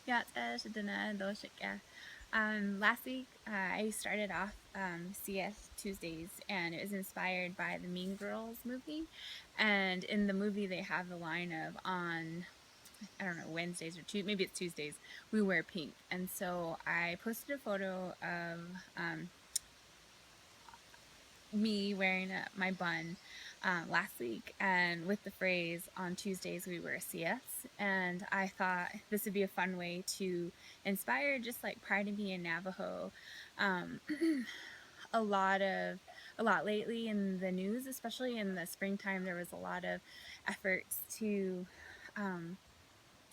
shík'é. Last week I started off CS Tuesdays, and it was inspired by the Mean Girls movie. And in the movie they have the line of, on, I don't know, Wednesdays or maybe it's Tuesdays, we wear pink. And so I posted a photo of me wearing my bun last week, and with the phrase, on Tuesdays we wear CS. And I thought this would be a fun way to inspire just like Pride and Being Navajo. Um, a lot lately in the news, especially in the springtime, there was a lot of efforts to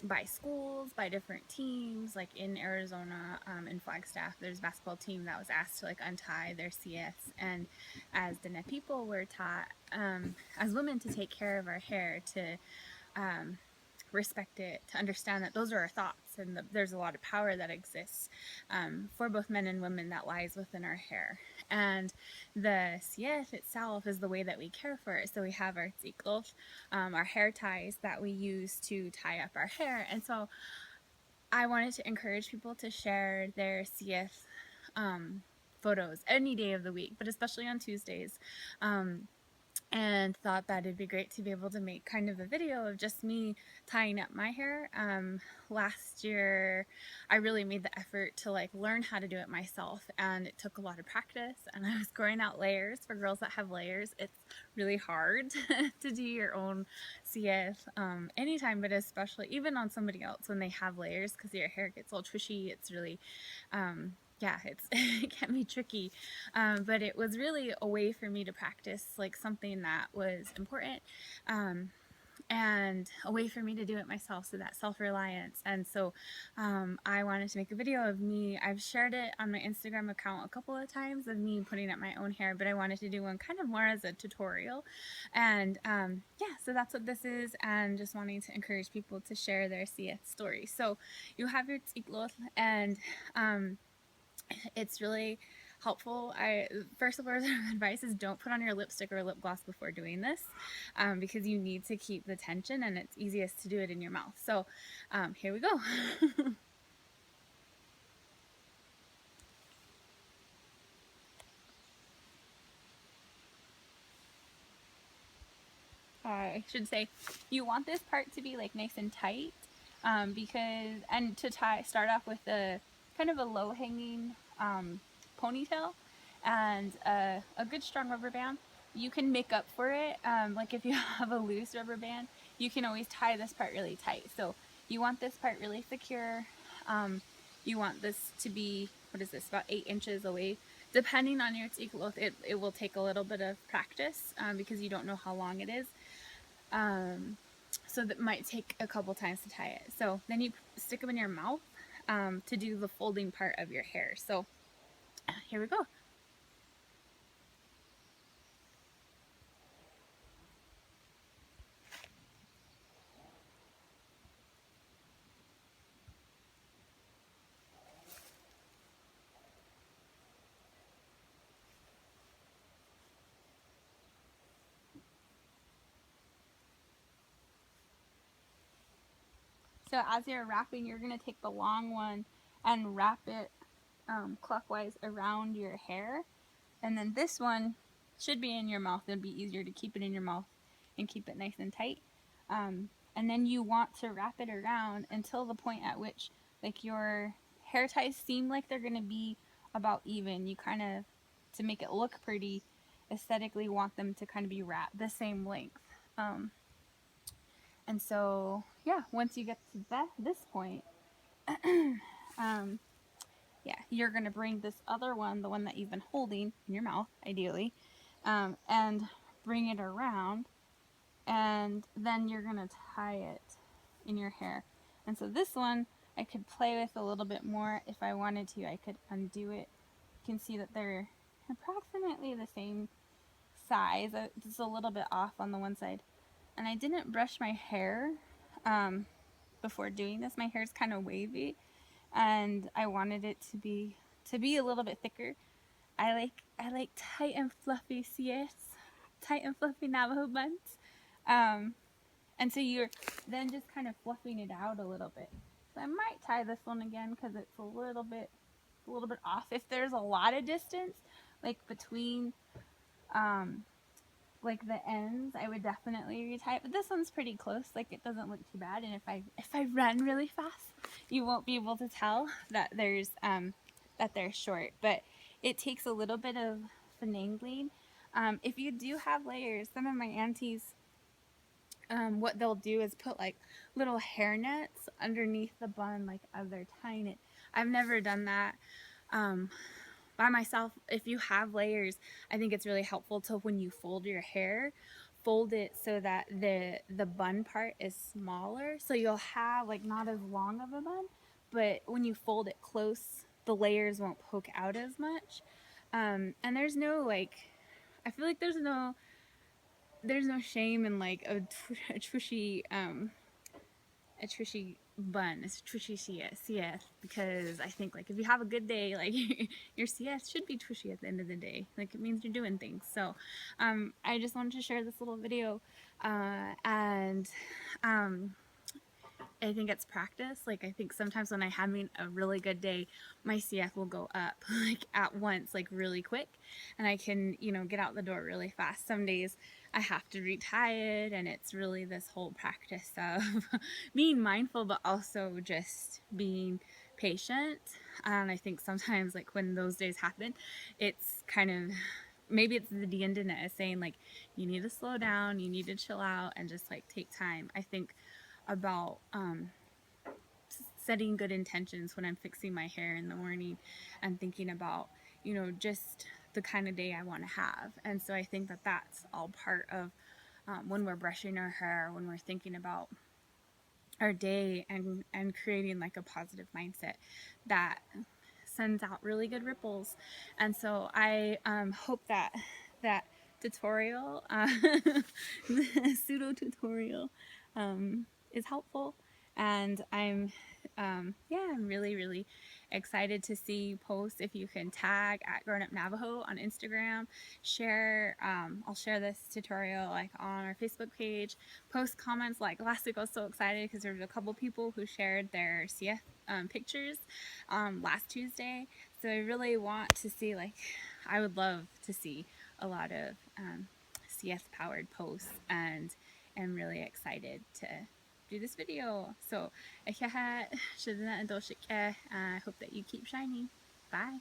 by schools, by different teams. Like in Arizona, in Flagstaff, there's a basketball team that was asked to like untie their CS. And as Dene people, we're taught as women to take care of our hair, to respect it, to understand that those are our thoughts, and there's a lot of power that exists for both men and women that lies within our hair. And the tsiiyéeł itself is the way that we care for it. So we have our tsiiyéeł, our hair ties that we use to tie up our hair. And so I wanted to encourage people to share their tsiiyéeł photos any day of the week, but especially on Tuesdays. And thought that it'd be great to be able to make kind of a video of just me tying up my hair. Last year I really made the effort to like learn how to do it myself, and it took a lot of practice, and I was growing out layers. For girls that have layers, it's really hard to do your own tsiiyéeł anytime, but especially even on somebody else when they have layers, because your hair gets all twishy. It's really yeah, it can be tricky, but it was really a way for me to practice like something that was important, and a way for me to do it myself, so that self-reliance. And so I wanted to make a video of me. I've shared it on my Instagram account a couple of times of me putting up my own hair, but I wanted to do one kind of more as a tutorial. And yeah, so that's what this is, and just wanting to encourage people to share their tsiiyéeł story. So you have your tsiiyéeł, and it's really helpful. First of all, advice is don't put on your lipstick or lip gloss before doing this, because you need to keep the tension, and it's easiest to do it in your mouth. So here we go. I should say you want this part to be like nice and tight, because, and to start off with a kind of a low hanging ponytail, and a good strong rubber band. You can make up for it. Like if you have a loose rubber band, you can always tie this part really tight. So you want this part really secure. You want this to be, what is this, about 8 inches away. Depending on your tsiiyéeł, it will take a little bit of practice, because you don't know how long it is. So that might take a couple times to tie it. So then you stick them in your mouth to do the folding part of your hair. So here we go. So as you're wrapping, you're going to take the long one and wrap it clockwise around your hair. And then this one should be in your mouth. It'll be easier to keep it in your mouth and keep it nice and tight. And then you want to wrap it around until the point at which like your hair ties seem like they're going to be about even. You kind of, to make it look pretty, aesthetically want them to kind of be wrapped the same length. And so, yeah, once you get to this point, yeah, you're going to bring this other one, the one that you've been holding in your mouth, ideally, and bring it around, and then you're going to tie it in your hair. And so this one, I could play with a little bit more. If I wanted to, I could undo it. You can see that they're approximately the same size. It's a little bit off on the one side. And I didn't brush my hair before doing this. My hair is kind of wavy, and I wanted it to be a little bit thicker. I like tight and fluffy tsiiyéeŭs, tight and fluffy Navajo buns. And so you're then just kind of fluffing it out a little bit. So I might tie this one again because it's a little bit off. If there's a lot of distance, like between like the ends, I would definitely retie it. But this one's pretty close. Like it doesn't look too bad. And if I run really fast, you won't be able to tell that they're short. But it takes a little bit of finagling. If you do have layers, some of my aunties, what they'll do is put like little hair nets underneath the bun, like as they're tying it. I've never done that. Um, by myself. If you have layers, I think it's really helpful to, when you fold your hair, fold it so that the bun part is smaller, so you'll have like not as long of a bun, but when you fold it close, the layers won't poke out as much. And there's no like, I feel like there's no shame in like a tushy bun. It's tushy CS, because I think like if you have a good day, like your CS should be tushy at the end of the day. Like it means you're doing things. So I just wanted to share this little video, and I think it's practice. Like I think sometimes when I'm having a really good day, my CF will go up like at once, like really quick, and I can, get out the door really fast. Some days I have to retie it, and it's really this whole practice of being mindful, but also just being patient. And I think sometimes like when those days happen, it's kind of, maybe it's the internet is saying like you need to slow down, you need to chill out, and just like take time. I think about setting good intentions when I'm fixing my hair in the morning and thinking about, just the kind of day I want to have. And so I think that that's all part of when we're brushing our hair, when we're thinking about our day, and creating like a positive mindset that sends out really good ripples. And so I hope that that tutorial, the pseudo tutorial, is helpful. And I'm really excited to see posts. If you can tag at Grownup Navajo on Instagram, share. I'll share this tutorial like on our Facebook page. Post comments. Like last week, I was so excited because there was a couple people who shared their CF pictures last Tuesday. So I really want to see, like, I would love to see a lot of CS powered posts, and am really excited to do this video. So, I hope that you keep shining. Bye.